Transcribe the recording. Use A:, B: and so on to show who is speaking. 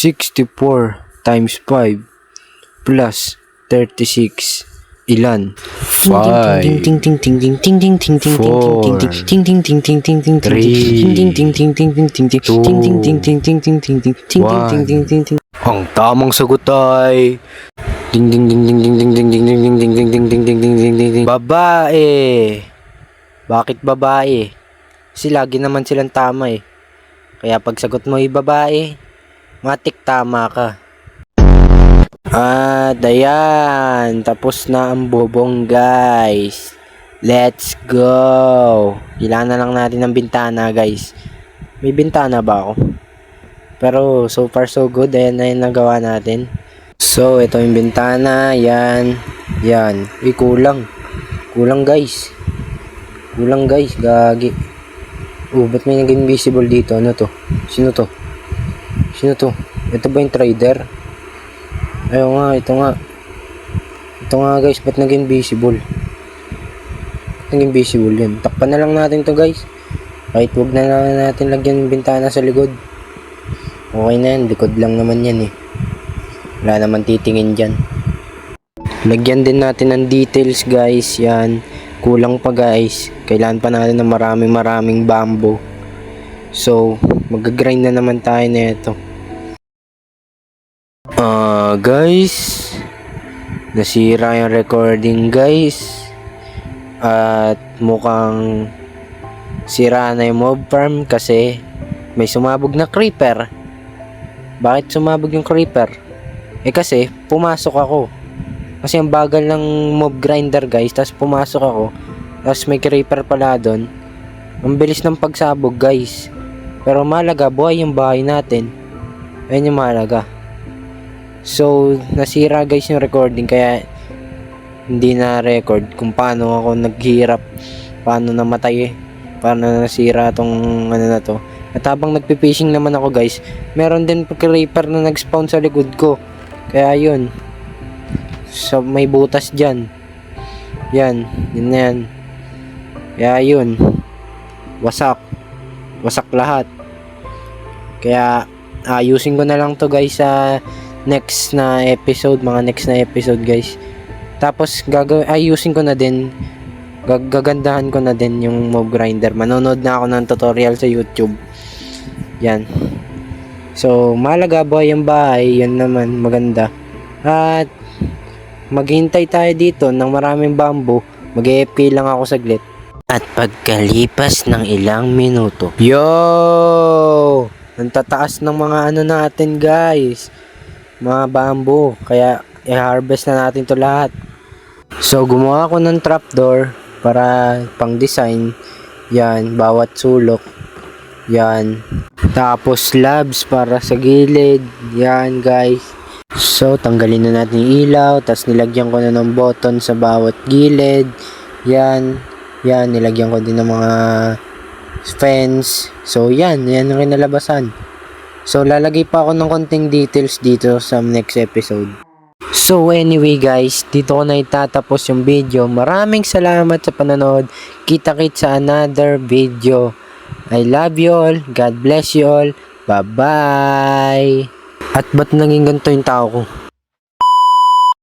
A: 64 times 5 plus 36 ilan? 5 Ang tamang sagot ay babae. Bakit babae? Kasi lagi naman silang tama eh. Kaya pag sagot mo ay babae, matik tama ka. At ayan, tapos na ang bobong guys. Let's go. Kailangan na lang natin ng bintana guys. May bintana ba ako? Pero so far so good. Ayan na yung nagawa natin. So ito yung bintana. Yan. Yan. Uy, kulang. Kulang guys. Kulang guys. Gagi. Ba't may naging invisible dito? Ano to? Sino to? Sino to? Ito ba yung trader? Ayaw nga, ito nga. Ito nga guys, ba't naging visible? Naging visible yun. Takpan na lang natin to guys. Kahit wag na lang natin lagyan ng bintana sa likod. Okay na yan, likod lang naman yan eh. Wala naman titingin dyan. Lagyan din natin ng details guys, yan. Kulang pa guys. Kailangan pa natin ng maraming bamboo. So, mag-grind na naman tayo na ito. Guys, nasira yung recording guys. At mukhang sira na yung mob farm kasi may sumabog na creeper. Bakit sumabog yung creeper? Kasi pumasok ako. Kasi ang bagal ng mob grinder guys. Tapos pumasok ako. Tapos may creeper pala doon. Ang bilis ng pagsabog guys. Pero mahalaga, buhay yung bahay natin. Ayun yung mahalaga. So, nasira guys yung recording kaya hindi na record kung paano ako naghirap, paano namatay, paano nasira tong ano na to. At habang nagpipishing naman ako guys, meron din creeper na nag-spawn sa likod ko. Kaya yun. So, may butas dyan. Yan, yun na yan. Kaya yun. Wasak. Wasak lahat. Kaya ayusin ko na lang to guys sa next na episode, mga next na episode guys. Tapos ayusin ko na din, gagandahan ko na din yung mob grinder. Manonood na ako ng tutorial sa YouTube. Yan. So, mahalaga buhay yung bahay, yan naman maganda. At maghintay tayo dito ng maraming bamboo. Mag-AFK lang ako saglit. At pagkalipas ng ilang minuto, yo! Ang tataas ng mga ano natin guys, mga bamboo. Kaya i-harvest na natin to lahat. So gumawa ako ng trapdoor para pang design. Yan, bawat sulok. Yan. Tapos slabs para sa gilid. Yan guys. So tanggalin na natin yung ilaw. Tapos nilagyan ko na ng button sa bawat gilid. Yan. Yan, nilagyan ko din ng mga fence. So yan ang kinalabasan. So lalagay pa ako ng konting details dito sa next episode. So anyway guys, dito ko na itatapos yung video. Maraming salamat sa panonood. Kita-kits sa another video. I love you all. God bless you all. Bye bye. At ba't naging ganito yung tao ko?